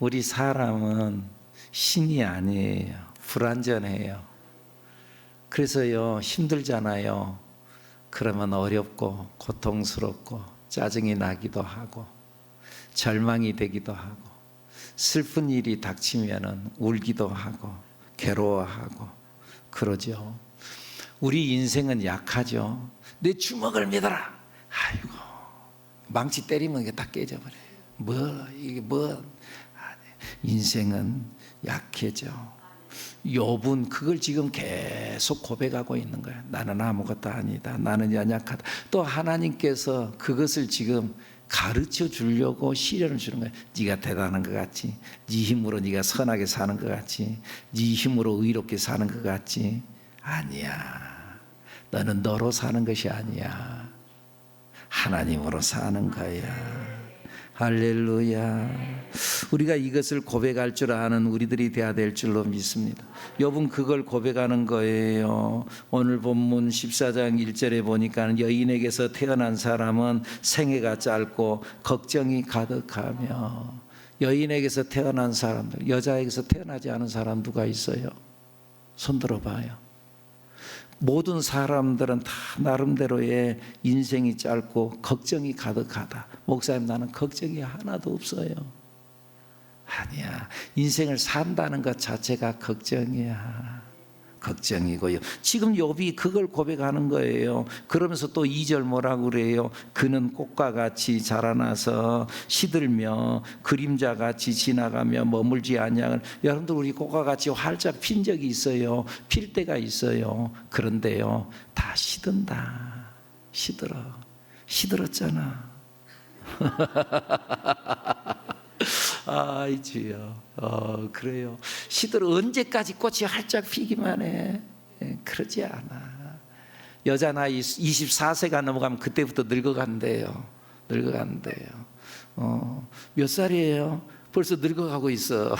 우리 사람은 신이 아니에요. 불완전해요. 그래서요, 힘들잖아요. 그러면 어렵고 고통스럽고 짜증이 나기도 하고 절망이 되기도 하고 슬픈 일이 닥치면 울기도 하고 괴로워하고 그러죠. 우리 인생은 약하죠. 내 주먹을 믿어라. 아이고, 망치 때리면 이게 다 깨져버려요. 이게 인생은 약해져. 욥은 그걸 지금 계속 고백하고 있는 거야. 나는 아무것도 아니다. 나는 연약하다. 또 하나님께서 그것을 지금 가르쳐 주려고 시련을 주는 거야. 네가 대단한 것 같지? 네 힘으로 네가 선하게 사는 것 같지? 네 힘으로 의롭게 사는 것 같지? 아니야. 너는 너로 사는 것이 아니야. 하나님으로 사는 거야. 할렐루야. 우리가 이것을 고백할 줄 아는 우리들이 되어야 될 줄로 믿습니다. 욥은 그걸 고백하는 거예요. 오늘 본문 14장 1절에 보니까 여인에게서 태어난 사람은 생애가 짧고 걱정이 가득하며. 여인에게서 태어난 사람들, 여자에게서 태어나지 않은 사람 누가 있어요? 손 들어봐요. 모든 사람들은 다 나름대로의 인생이 짧고 걱정이 가득하다. 목사님, 나는 걱정이 하나도 없어요. 아니야. 인생을 산다는 것 자체가 걱정이야. 걱정이고요. 지금 욥이 그걸 고백하는 거예요. 그러면서 또 2절 뭐라고 그래요? 그는 꽃과 같이 자라나서 시들며 그림자같이 지나가며 머물지 아니하는. 여러분들, 우리 꽃과 같이 활짝 핀 적이 있어요. 필 때가 있어요. 그런데요, 다 시든다. 시들었잖아. 아이 주여. 그래요. 시들어. 언제까지 꽃이 활짝 피기만 해? 그러지 않아. 여자 나이 24세가 넘어가면 그때부터 늙어간대요. 몇 살이에요? 벌써 늙어가고 있어.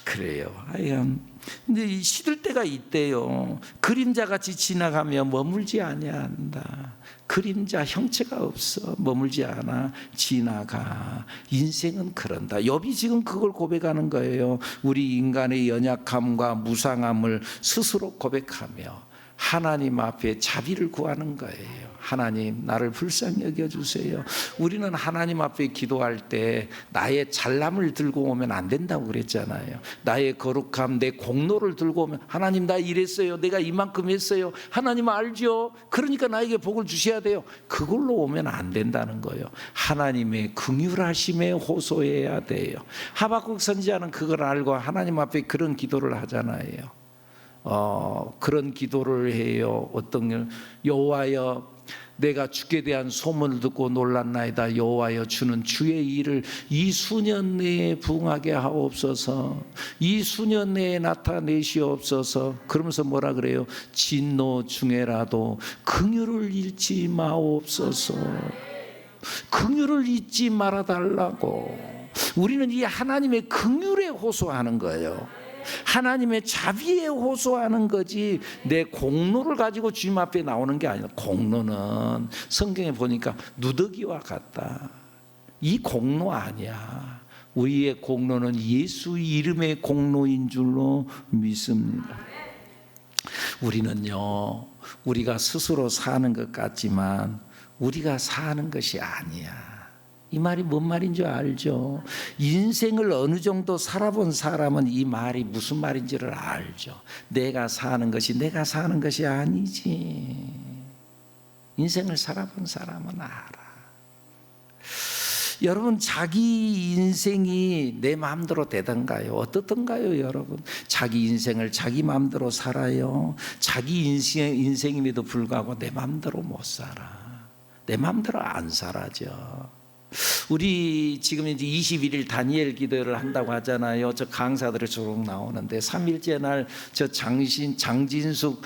그래요. 하여간 근데 시들 때가 있대요. 그림자같이 지나가며 머물지 아니한다. 그림자 형체가 없어. 머물지 않아. 지나가. 인생은 그런다. 욥이 지금 그걸 고백하는 거예요. 우리 인간의 연약함과 무상함을 스스로 고백하며 하나님 앞에 자비를 구하는 거예요. 하나님, 나를 불쌍히 여겨주세요. 우리는 하나님 앞에 기도할 때 나의 잘남을 들고 오면 안 된다고 그랬잖아요. 나의 거룩함, 내 공로를 들고 오면, 하나님 나 이랬어요, 내가 이만큼 했어요, 하나님 알죠? 그러니까 나에게 복을 주셔야 돼요. 그걸로 오면 안 된다는 거예요. 하나님의 긍휼하심에 호소해야 돼요. 하박국 선지자는 그걸 알고 하나님 앞에 그런 기도를 하잖아요. 그런 기도를 해요. 어떤 걸? 여호와여, 내가 주께 대한 소문을 듣고 놀랐나이다. 여호와여, 주는 주의 일을 이 수년 내에 부응하게 하옵소서. 이 수년 내에 나타내시옵소서. 그러면서 뭐라 그래요? 진노 중에라도 긍휼을 잃지 마옵소서. 긍휼을 잊지 말아달라고. 우리는 이 하나님의 긍휼에 호소하는 거예요. 하나님의 자비에 호소하는 거지, 내 공로를 가지고 주님 앞에 나오는 게 아니라. 공로는 성경에 보니까 누더기와 같다. 이 공로 아니야. 우리의 공로는 예수 이름의 공로인 줄로 믿습니다. 우리는요, 우리가 스스로 사는 것 같지만 우리가 사는 것이 아니야. 이 말이 뭔 말인 줄 알죠? 인생을 어느 정도 살아본 사람은 이 말이 무슨 말인지를 알죠. 내가 사는 것이 아니지. 인생을 살아본 사람은 알아. 여러분, 자기 인생이 내 마음대로 되던가요? 어떻던가요, 여러분? 자기 인생을 자기 마음대로 살아요. 자기 인생임에도 불구하고 내 마음대로 못 살아. 내 마음대로 안 살아죠. 우리 지금 이제 21일 다니엘 기도를 한다고 하잖아요. 저 강사들이 쭉 나오는데 3일째 날 저 장진숙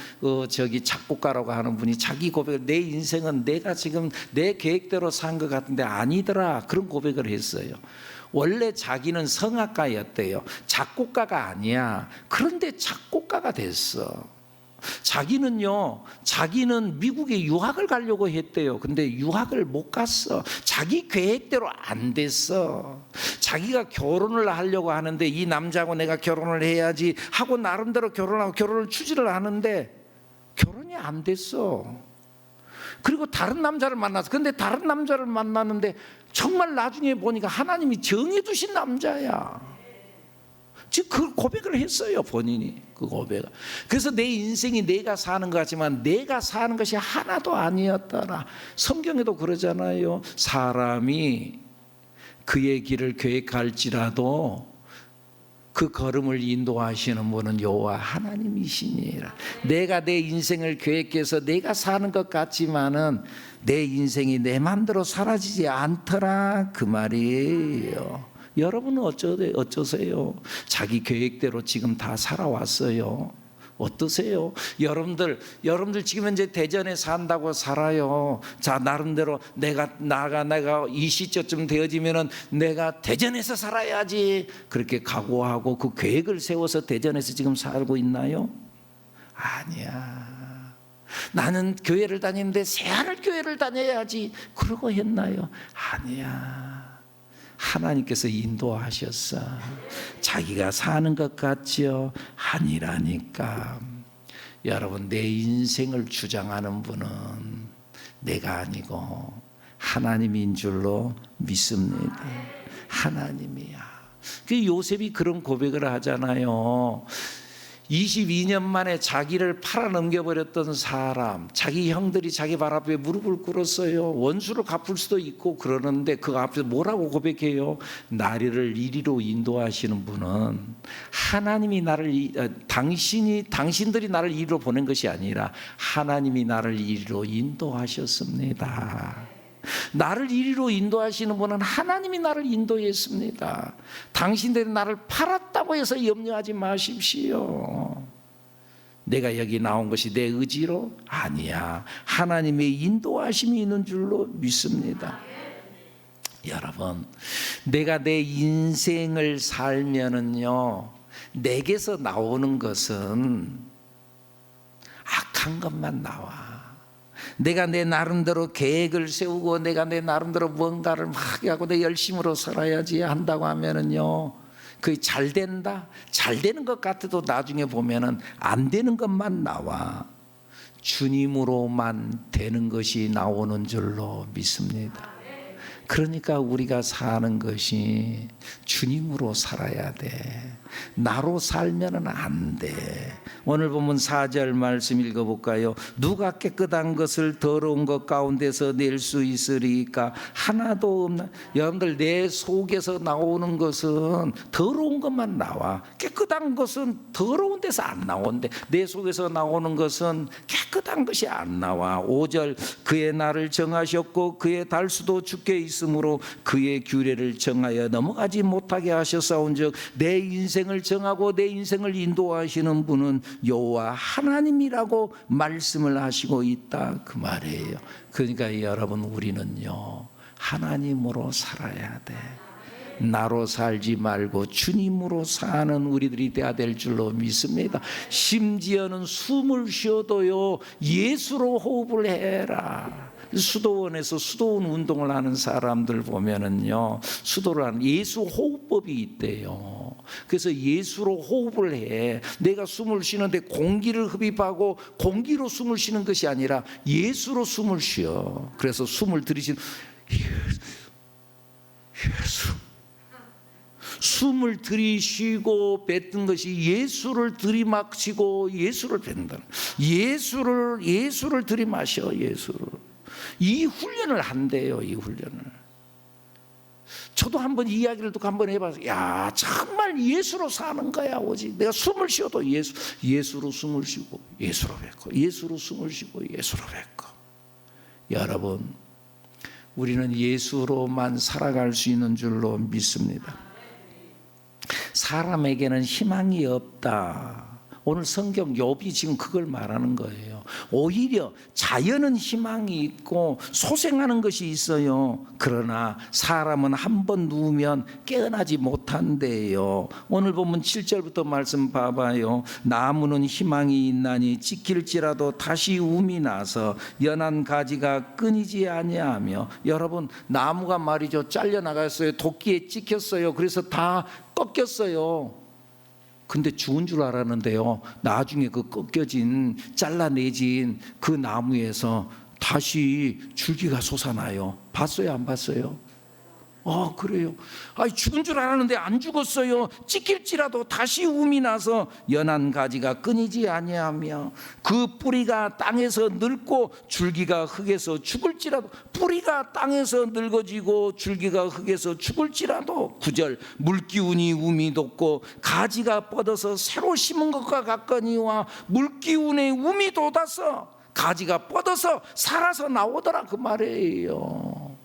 저기 작곡가라고 하는 분이 자기 고백을, 내 인생은 내가 지금 내 계획대로 산 것 같은데 아니더라, 그런 고백을 했어요. 원래 자기는 성악가였대요. 작곡가가 아니야. 그런데 작곡가가 됐어. 자기는 미국에 유학을 가려고 했대요. 근데 유학을 못 갔어. 자기 계획대로 안 됐어. 자기가 결혼을 하려고 하는데 이 남자하고 내가 결혼을 해야지 하고 나름대로 결혼을 추진을 하는데 결혼이 안 됐어. 그리고 다른 남자를 만났어. 근데 다른 남자를 만났는데 정말 나중에 보니까 하나님이 정해두신 남자야. 즉 그 고백을 했어요, 본인이. 그 고백을. 그래서 내 인생이 내가 사는 것 같지만 내가 사는 것이 하나도 아니었더라. 성경에도 그러잖아요. 사람이 그의 길을 계획할지라도 그 걸음을 인도하시는 분은 여호와 하나님이시니라. 내가 내 인생을 계획해서 내가 사는 것 같지만은 내 인생이 내 맘대로 사라지지 않더라, 그 말이에요. 여러분은 어쩌세요? 자기 계획대로 지금 다 살아왔어요. 어떠세요? 여러분들 지금 현재 대전에 산다고 살아요. 자, 나름대로 내가 이 시점쯤 되어지면은 내가 대전에서 살아야지, 그렇게 각오하고 그 계획을 세워서 대전에서 지금 살고 있나요? 아니야. 나는 교회를 다니는데 새하늘 교회를 다녀야지, 그러고 했나요? 아니야. 하나님께서 인도하셨어. 자기가 사는 것 같지요? 아니라니까. 여러분, 내 인생을 주장하는 분은 내가 아니고 하나님인 줄로 믿습니다. 하나님이야. 그 요셉이 그런 고백을 하잖아요. 22년 만에 자기를 팔아넘겨버렸던 사람, 자기 형들이 자기 발 앞에 무릎을 꿇었어요. 원수를 갚을 수도 있고 그러는데 그 앞에서 뭐라고 고백해요? 나를 이리로 인도하시는 분은 하나님이 당신들이 나를 이리로 보낸 것이 아니라 하나님이 나를 이리로 인도하셨습니다. 나를 이리로 인도하시는 분은 하나님이 나를 인도했습니다. 당신들이 나를 팔았다고 해서 염려하지 마십시오. 내가 여기 나온 것이 내 의지로? 아니야. 하나님의 인도하심이 있는 줄로 믿습니다. 여러분, 내가 내 인생을 살면은요, 내게서 나오는 것은 악한 것만 나와. 내가 내 나름대로 계획을 세우고 내가 내 나름대로 뭔가를 막 하고 내 열심으로 살아야지 한다고 하면은요, 그게 잘 된다? 잘 되는 것 같아도 나중에 보면은 안 되는 것만 나와. 주님으로만 되는 것이 나오는 줄로 믿습니다. 그러니까 우리가 사는 것이 주님으로 살아야 돼. 나로 살면은 안 돼. 오늘 보면 4절 말씀 읽어볼까요? 누가 깨끗한 것을 더러운 것 가운데서 낼 수 있으리까? 하나도 없나? 여러분들, 내 속에서 나오는 것은 더러운 것만 나와. 깨끗한 것은 더러운 데서 안 나오는데 내 속에서 나오는 것은 깨끗한 것이 안 나와. 5절, 그의 날을 정하셨고 그의 달수도 주께 있으므로 그의 규례를 정하여 넘어가지 못하게 하셨사온즉 내 인생을 정하고 내 인생을 인도하시는 분은 여호와 하나님이라고 말씀을 하시고 있다, 그 말이에요. 그러니까 여러분, 우리는요, 하나님으로 살아야 돼. 나로 살지 말고 주님으로 사는 우리들이 되어야 될 줄로 믿습니다. 심지어는 숨을 쉬어도요, 예수로 호흡을 해라. 수도원에서 수도원 운동을 하는 사람들 보면은요, 수도를 하는 예수 호흡법이 있대요. 그래서 예수로 호흡을 해. 내가 숨을 쉬는데 공기를 흡입하고 공기로 숨을 쉬는 것이 아니라 예수로 숨을 쉬어. 그래서 숨을 들이쉬는 예수. 숨을 들이쉬고 뱉는 것이 예수를 들이마시고 예수를 뱉는다. 예수를 들이마셔. 예수를. 이 훈련을 한대요. 이 훈련을. 저도 한번 이야기를 듣고 한번 해봐서, 야, 정말 예수로 사는 거야. 오직 내가 숨을 쉬어도 예수로 숨을 쉬고 예수로 뱉고, 예수로 숨을 쉬고 예수로 뱉고. 여러분, 우리는 예수로만 살아갈 수 있는 줄로 믿습니다. 사람에게는 희망이 없다. 오늘 성경 욥이 지금 그걸 말하는 거예요. 오히려 자연은 희망이 있고 소생하는 것이 있어요. 그러나 사람은 한 번 누우면 깨어나지 못한대요. 오늘 보면 7절부터 말씀 봐봐요. 나무는 희망이 있나니 찢길지라도 다시 움이 나서 연한 가지가 끊이지 아니하며. 여러분, 나무가 말이죠, 잘려나갔어요. 도끼에 찍혔어요. 그래서 다 꺾였어요. 근데 죽은 줄 알았는데요, 나중에 그 꺾여진, 잘라내진 그 나무에서 다시 줄기가 솟아나요. 봤어요, 안 봤어요? 그래요. 죽은 줄 알았는데 안 죽었어요. 찢길지라도 다시 움이 나서 연한 가지가 끊이지 아니하며 그 뿌리가 땅에서 늙고 줄기가 흙에서 죽을지라도. 뿌리가 땅에서 늙어지고 줄기가 흙에서 죽을지라도. 9절, 물기운이 움이 돋고 가지가 뻗어서 새로 심은 것과 같거니와. 물기운에 움이 돋아서 가지가 뻗어서 살아서 나오더라, 그 말이에요.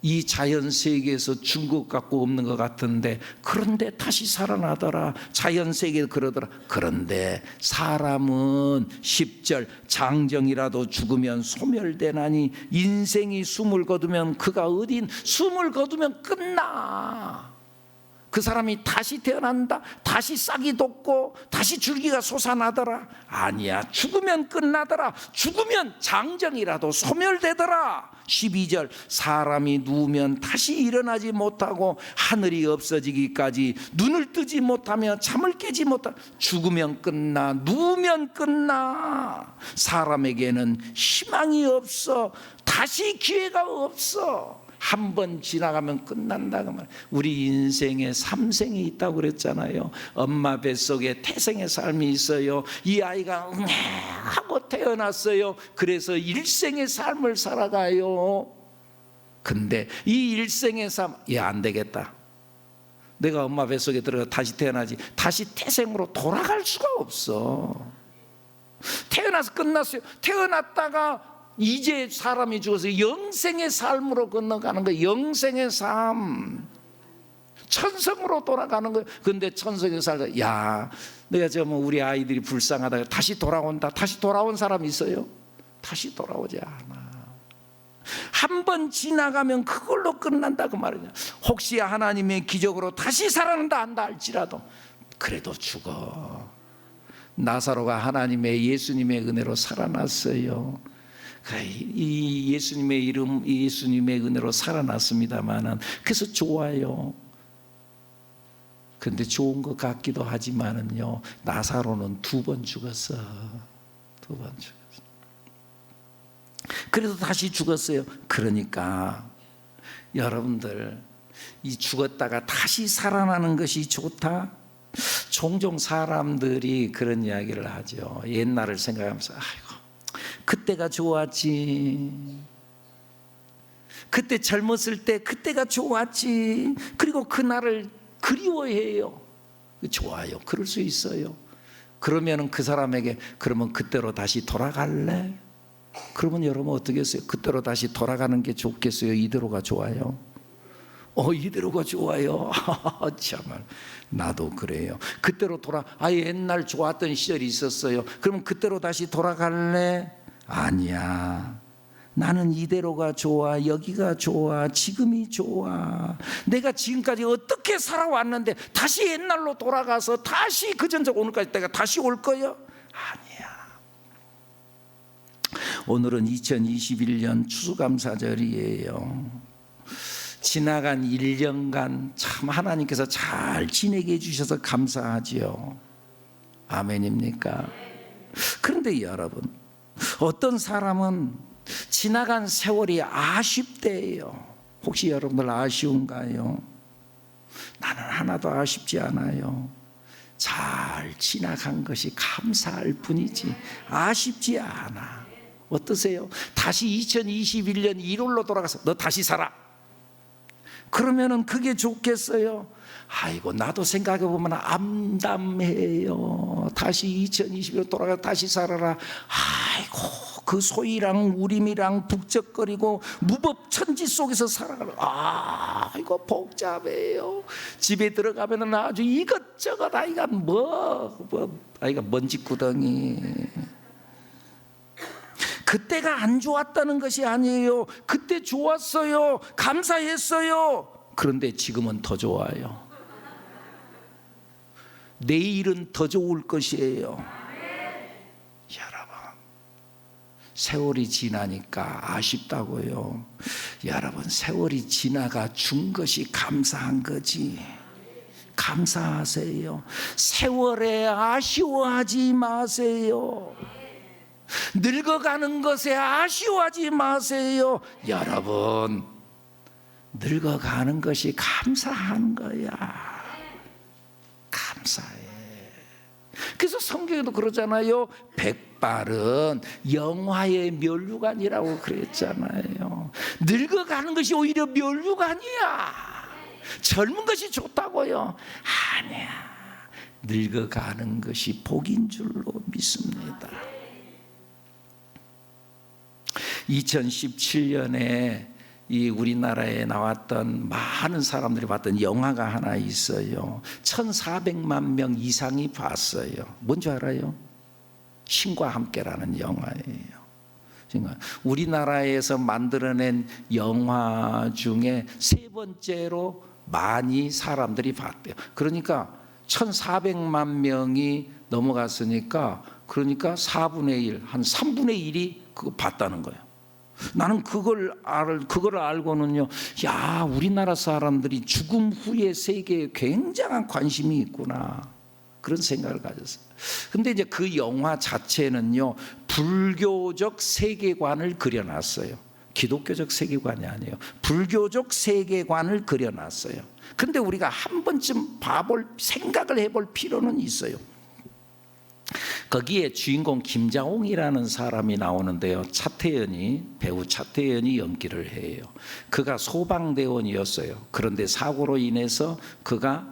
이 자연 세계에서 죽은 것 같고 없는 것 같은데, 그런데 다시 살아나더라. 자연 세계에 그러더라. 그런데 사람은 10절, 장정이라도 죽으면 소멸되나니 인생이 숨을 거두면 그가 어딘. 숨을 거두면 끝나. 그 사람이 다시 태어난다, 다시 싹이 돋고 다시 줄기가 솟아나더라. 아니야, 죽으면 끝나더라. 죽으면 장정이라도 소멸되더라. 12절, 사람이 누우면 다시 일어나지 못하고 하늘이 없어지기까지 눈을 뜨지 못하며 잠을 깨지 못하. 죽으면 끝나, 누우면 끝나. 사람에게는 희망이 없어. 다시 기회가 없어. 한 번 지나가면 끝난다, 그 말. 우리 인생에 3생이 있다고 그랬잖아요. 엄마 뱃속에 태생의 삶이 있어요. 이 아이가 하고 태어났어요. 그래서 일생의 삶을 살아가요. 근데 이 일생의 삶, 안 되겠다. 내가 엄마 뱃속에 들어가 다시 태어나지. 다시 태생으로 돌아갈 수가 없어. 태어나서 끝났어요. 태어났다가 이제 사람이 죽어서 영생의 삶으로 건너가는 거예요. 영생의 삶, 천성으로 돌아가는 거예요. 근데 천성의 삶, 내가 지금 우리 아이들이 불쌍하다가 다시 돌아온다. 다시 돌아온 사람 있어요? 다시 돌아오지 않아. 한 번 지나가면 그걸로 끝난다, 그 말이냐. 혹시 하나님의 기적으로 다시 살아난다 한다 할지라도 그래도 죽어. 나사로가 하나님의, 예수님의 은혜로 살아났어요. 이 예수님의 이름, 예수님의 은혜로 살아났습니다만은, 그래서 좋아요. 근데 좋은 것 같기도 하지만은요, 나사로는 2번 죽었어. 2번 죽었어. 그래도 다시 죽었어요. 그러니까 여러분들, 이 죽었다가 다시 살아나는 것이 좋다? 종종 사람들이 그런 이야기를 하죠. 옛날을 생각하면서, 그때가 좋았지. 그때 젊었을 때 그때가 좋았지. 그리고 그날을 그리워해요. 좋아요. 그럴 수 있어요. 그러면 그 사람에게, 그러면 그때로 다시 돌아갈래? 그러면 여러분 어떻게 했어요? 그때로 다시 돌아가는 게 좋겠어요? 이대로가 좋아요? 이대로가 좋아요. 정말 나도 그래요. 그때로 옛날 좋았던 시절이 있었어요. 그러면 그때로 다시 돌아갈래? 아니야. 나는 이대로가 좋아. 여기가 좋아. 지금이 좋아. 내가 지금까지 어떻게 살아왔는데 다시 옛날로 돌아가서 다시 그전적 오늘까지 내가 다시 올 거요? 아니야. 오늘은 2021년 추수감사절이에요. 지나간 1년간 참 하나님께서 잘 지내게 해주셔서 감사하지요. 아멘입니까? 그런데 여러분, 어떤 사람은 지나간 세월이 아쉽대요. 혹시 여러분들 아쉬운가요? 나는 하나도 아쉽지 않아요. 잘 지나간 것이 감사할 뿐이지 아쉽지 않아. 어떠세요? 다시 2021년 1월로 돌아가서 너 다시 살아. 그러면은 그게 좋겠어요? 아이고, 나도 생각해보면 암담해요. 다시 2020년 돌아가 다시 살아라. 아이고, 그 소희랑 우림이랑 북적거리고 무법천지 속에서 살아가는, 이거 복잡해요. 집에 들어가면은 아주 이것저것 아이가 아이가 먼지구덩이. 그때가 안 좋았다는 것이 아니에요. 그때 좋았어요. 감사했어요. 그런데 지금은 더 좋아요. 내일은 더 좋을 것이에요. 여러분, 세월이 지나니까 아쉽다고요. 여러분, 세월이 지나가 준 것이 감사한 거지. 감사하세요. 세월에 아쉬워하지 마세요. 늙어가는 것에 아쉬워하지 마세요. 여러분, 늙어가는 것이 감사한 거야. 감사해. 그래서 성경에도 그러잖아요. 백발은 영화의 면류관이라고 그랬잖아요. 늙어가는 것이 오히려 면류관이야. 젊은 것이 좋다고요? 아니야. 늙어가는 것이 복인 줄로 믿습니다. 2017년에 이 우리나라에 나왔던 많은 사람들이 봤던 영화가 하나 있어요. 1,400만 명 이상이 봤어요. 뭔지 알아요? 신과 함께라는 영화예요. 우리나라에서 만들어낸 영화 중에 세 번째로 많이 사람들이 봤대요. 그러니까 1,400만 명이 넘어갔으니까, 그러니까 4분의 1, 한 3분의 1이 그거 봤다는 거예요. 나는 그걸 알고는요, 야, 우리나라 사람들이 죽음 후의 세계에 굉장한 관심이 있구나, 그런 생각을 가졌어요. 근데 이제 그 영화 자체는요, 불교적 세계관을 그려놨어요. 기독교적 세계관이 아니에요. 불교적 세계관을 그려놨어요. 근데 우리가 한 번쯤 생각을 해볼 필요는 있어요. 거기에 주인공 김자홍이라는 사람이 나오는데요, 배우 차태현이 연기를 해요. 그가 소방대원이었어요. 그런데 사고로 인해서 그가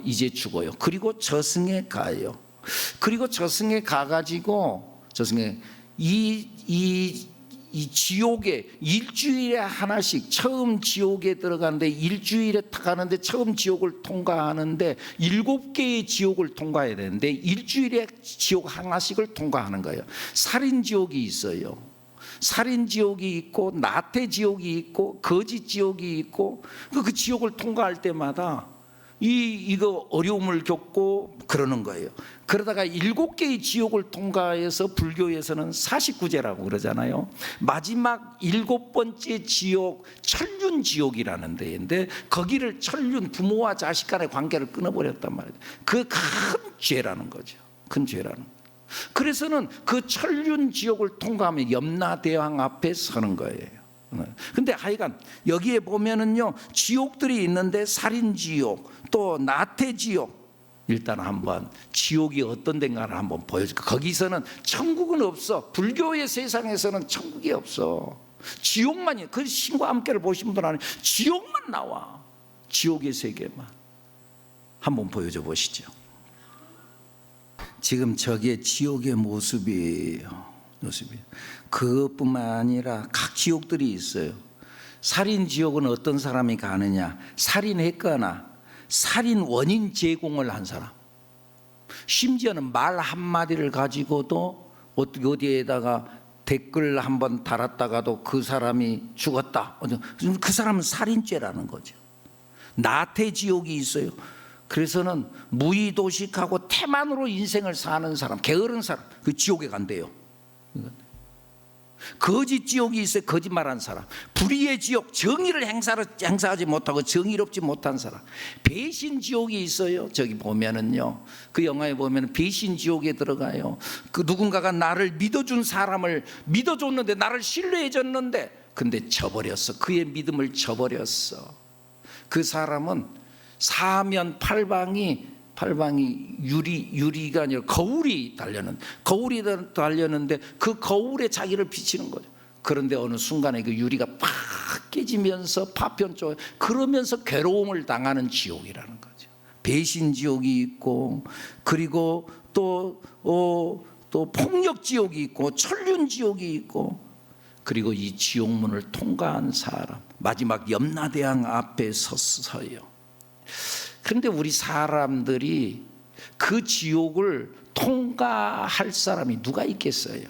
이제 죽어요. 그리고 저승에 가요. 그리고 저승에 가가지고 이 지옥에 일주일에 하나씩, 처음 지옥에 들어가는데 일주일에 가는데 처음 지옥을 통과하는데 7개의 지옥을 통과해야 되는데 일주일에 지옥 하나씩을 통과하는 거예요. 살인지옥이 있어요. 살인지옥이 있고 나태지옥이 있고 거짓지옥이 있고, 그 지옥을 통과할 때마다 이거 어려움을 겪고 그러는 거예요. 그러다가 7개의 지옥을 통과해서 불교에서는 49제라고 그러잖아요. 마지막 7번째 지옥, 천륜지옥이라는 데인데, 거기를 부모와 자식 간의 관계를 끊어버렸단 말이에요. 그 큰 죄라는 거죠. 큰 죄라는 거예요. 그래서는 그 천륜지옥을 통과하면 염라대왕 앞에 서는 거예요. 근데 하여간 여기에 보면은요, 지옥들이 있는데 살인지옥, 또 나태지옥. 일단 한번 지옥이 어떤 데인가를 한번 보여줄까. 거기서는 천국은 없어. 불교의 세상에서는 천국이 없어. 지옥만이, 그 신과 함께를 보신 분들 안에 지옥만 나와. 지옥의 세계만. 한번 보여줘 보시죠. 지금 저게 지옥의 모습이에요. 그것뿐만 아니라 각 지옥들이 있어요. 살인 지옥은 어떤 사람이 가느냐, 살인했거나 살인 원인 제공을 한 사람, 심지어는 말 한마디를 가지고도 어디에다가 댓글 한번 달았다가도 그 사람이 죽었다, 그 사람은 살인죄라는 거죠. 나태지옥이 있어요. 그래서는 무의도식하고 태만으로 인생을 사는 사람, 게으른 사람, 그 지옥에 간대요. 거짓 지옥이 있어요. 거짓말한 사람. 불의의 지옥, 정의를 행사하지 못하고 정의롭지 못한 사람. 배신 지옥이 있어요. 저기 보면은요, 그 영화에 보면 배신 지옥에 들어가요. 그 누군가가 나를 믿어준 사람을 믿어줬는데, 나를 신뢰해줬는데, 근데 저버렸어. 그의 믿음을 저버렸어. 그 사람은 사면 팔방이 유리가 아니라 거울이 달렸는데 그 거울에 자기를 비치는 거죠. 그런데 어느 순간에 그 유리가 팍 깨지면서 파편 쪽에, 그러면서 괴로움을 당하는 지옥이라는 거죠. 배신 지옥이 있고, 그리고 또 또 폭력 지옥이 있고 천륜 지옥이 있고, 그리고 이 지옥문을 통과한 사람, 마지막 염라대왕 앞에 섰어요. 그런데 우리 사람들이 그 지옥을 통과할 사람이 누가 있겠어요?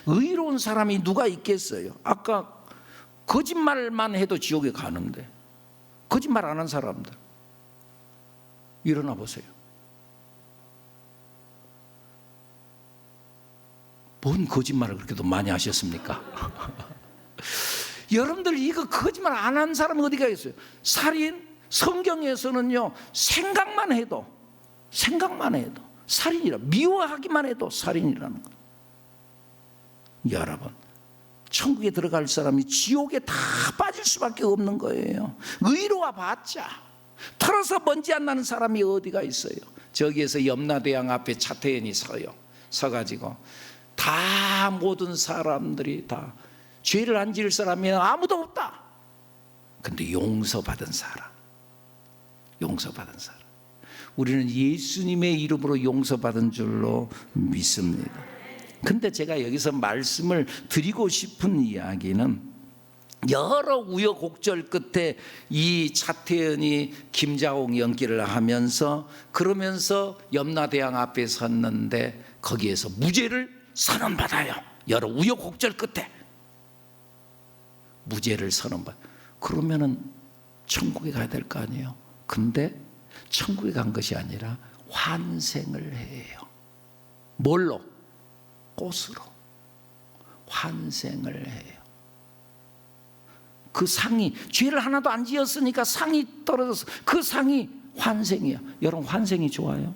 의로운 사람이 누가 있겠어요? 아까 거짓말만 해도 지옥에 가는데, 거짓말 안 한 사람들 일어나 보세요. 뭔 거짓말을 그렇게도 많이 하셨습니까? 여러분들 이거 거짓말 안 한 사람이 어디가 있어요? 살인, 성경에서는요 생각만 해도 살인이라, 미워하기만 해도 살인이라는 거. 여러분, 천국에 들어갈 사람이 지옥에 다 빠질 수밖에 없는 거예요. 의로와 봤자 털어서 먼지 안 나는 사람이 어디가 있어요? 저기에서 염라대왕 앞에 차태현이 서가지고 다 모든 사람들이 다 죄를 안 지을 사람이 아무도 없다. 근데 용서받은 사람, 우리는 예수님의 이름으로 용서받은 줄로 믿습니다. 근데 제가 여기서 말씀을 드리고 싶은 이야기는, 여러 우여곡절 끝에 이 차태현이 김자옥 연기를 하면서, 그러면서 염라대왕 앞에 섰는데 거기에서 무죄를 선언받아요. 여러 우여곡절 끝에 무죄를 선언받아요. 그러면은 천국에 가야 될 거 아니에요. 근데 천국에 간 것이 아니라 환생을 해요. 뭘로? 꽃으로 환생을 해요. 그 상이, 죄를 하나도 안 지었으니까 상이 떨어져서 그 상이 환생이에요. 여러분, 환생이 좋아요?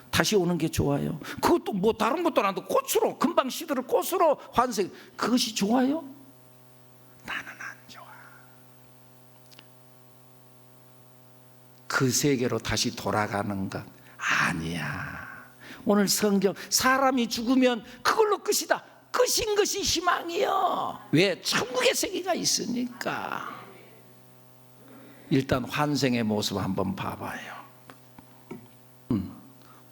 다시 오는 게 좋아요? 그것도 뭐 다른 것도 안 하고 꽃으로, 금방 시들을 꽃으로 환생, 그것이 좋아요? 나는 안 좋아. 그 세계로 다시 돌아가는 것 아니야. 오늘 성경, 사람이 죽으면 그걸로 끝이다. 끝인 것이 희망이요. 왜? 천국의 세계가 있으니까. 일단 환생의 모습 한번 봐봐요.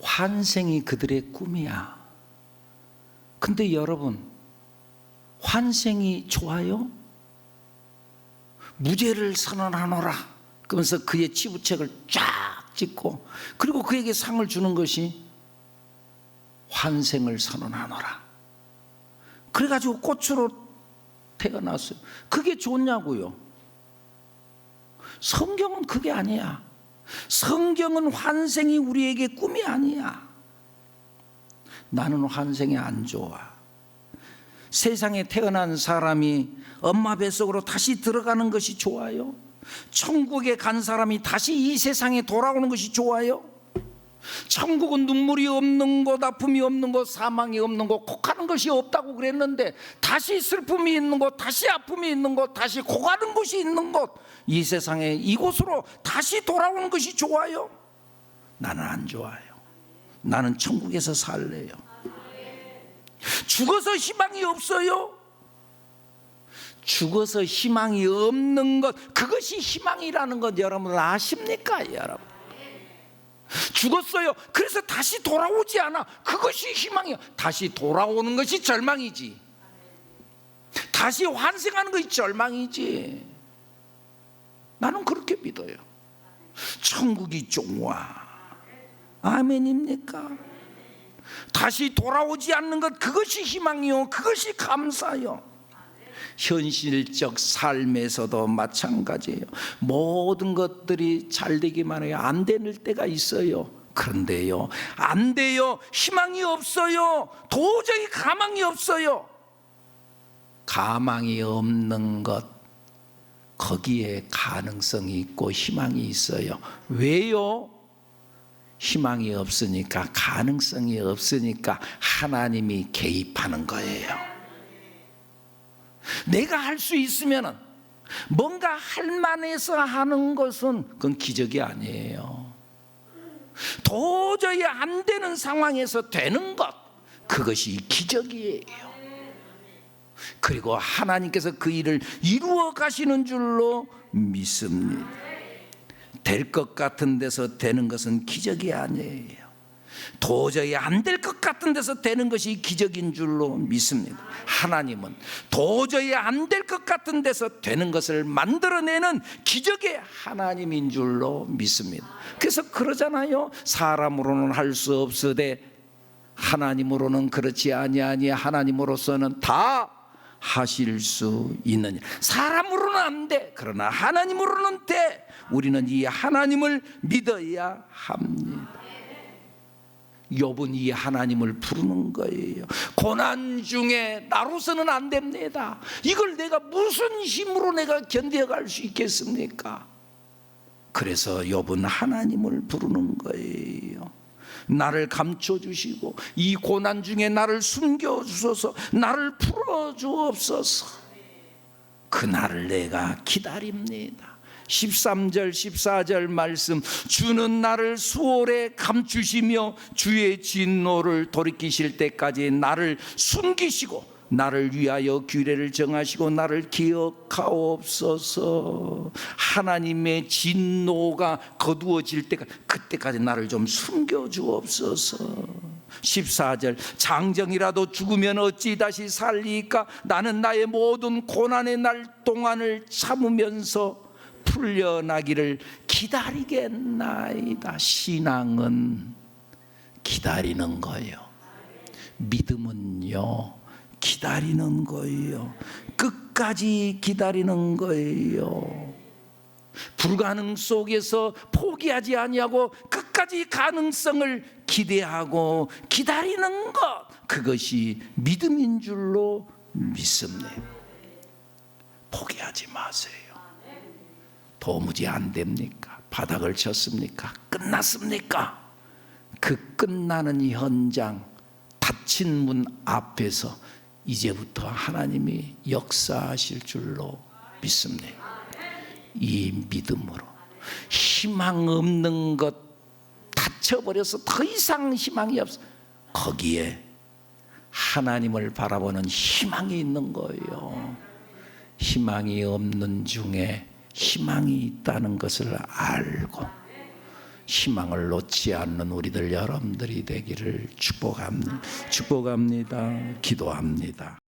환생이 그들의 꿈이야. 근데 여러분, 환생이 좋아요? 무죄를 선언하노라 그러면서 그의 치부책을 쫙 찍고, 그리고 그에게 상을 주는 것이 환생을 선언하노라. 그래가지고 꽃으로 태어났어요. 그게 좋냐고요? 성경은 그게 아니야. 성경은 환생이 우리에게 꿈이 아니야. 나는 환생이 안 좋아. 세상에 태어난 사람이 엄마 뱃속으로 다시 들어가는 것이 좋아요? 천국에 간 사람이 다시 이 세상에 돌아오는 것이 좋아요? 천국은 눈물이 없는 곳, 아픔이 없는 곳, 사망이 없는 곳, 곡하는 것이 없다고 그랬는데, 다시 슬픔이 있는 곳, 다시 아픔이 있는 곳, 다시 곡하는 곳이 있는 곳, 이 세상에 이곳으로 다시 돌아오는 것이 좋아요? 나는 안 좋아요. 나는 천국에서 살래요. 죽어서 희망이 없어요? 죽어서 희망이 없는 것, 그것이 희망이라는 것 여러분 아십니까? 여러분, 죽었어요. 그래서 다시 돌아오지 않아. 그것이 희망이야. 다시 돌아오는 것이 절망이지. 다시 환생하는 것이 절망이지. 나는 그렇게 믿어요. 천국이 좋아. 아멘입니까? 다시 돌아오지 않는 것, 그것이 희망이요, 그것이 감사요. 현실적 삶에서도 마찬가지예요. 모든 것들이 잘 되기만 해요. 안 되는 때가 있어요. 그런데요, 안 돼요. 희망이 없어요. 도저히 가망이 없어요. 가망이 없는 것, 거기에 가능성이 있고 희망이 있어요. 왜요? 희망이 없으니까, 가능성이 없으니까 하나님이 개입하는 거예요. 내가 할 수 있으면, 뭔가 할 만해서 하는 것은 그건 기적이 아니에요. 도저히 안 되는 상황에서 되는 것, 그것이 기적이에요. 그리고 하나님께서 그 일을 이루어 가시는 줄로 믿습니다. 될 것 같은 데서 되는 것은 기적이 아니에요. 도저히 안 될 것 같은 데서 되는 것이 기적인 줄로 믿습니다. 하나님은 도저히 안 될 것 같은 데서 되는 것을 만들어내는 기적의 하나님인 줄로 믿습니다. 그래서 그러잖아요. 사람으로는 할 수 없으되 하나님으로는 그렇지 아니하니 하나님으로서는 다 하실 수 있느니. 사람으로는 안 돼. 그러나 하나님으로는 돼. 우리는 이 하나님을 믿어야 합니다. 욥은 이 하나님을 부르는 거예요. 고난 중에 나로서는 안 됩니다. 이걸 내가 무슨 힘으로 내가 견뎌갈 수 있겠습니까? 그래서 욥은 하나님을 부르는 거예요. 나를 감춰주시고 이 고난 중에 나를 숨겨주소서, 나를 풀어주옵소서. 그날을 내가 기다립니다. 13절 14절 말씀, 주는 나를 수월에 감추시며 주의 진노를 돌이키실 때까지 나를 숨기시고 나를 위하여 규례를 정하시고 나를 기억하옵소서. 하나님의 진노가 거두어질 때까지, 그때까지 나를 좀 숨겨주옵소서. 14절, 장정이라도 죽으면 어찌 다시 살리까? 나는 나의 모든 고난의 날 동안을 참으면서 풀려나기를 기다리겠나이다. 신앙은 기다리는 거예요. 믿음은요, 기다리는 거예요. 끝까지 기다리는 거예요. 불가능 속에서 포기하지 아니하고 끝까지 가능성을 기대하고 기다리는 것, 그것이 믿음인 줄로 믿습니다. 포기하지 마세요. 도무지 안 됩니까? 바닥을 쳤습니까? 끝났습니까? 그 끝나는 현장, 닫힌 문 앞에서 이제부터 하나님이 역사하실 줄로 믿습니다. 이 믿음으로 희망 없는 것 닫혀버려서 더 이상 희망이 없어, 거기에 하나님을 바라보는 희망이 있는 거예요. 희망이 없는 중에 희망이 있다는 것을 알고 희망을 놓지 않는 우리들 여러분들이 되기를 축복합니다. 기도합니다.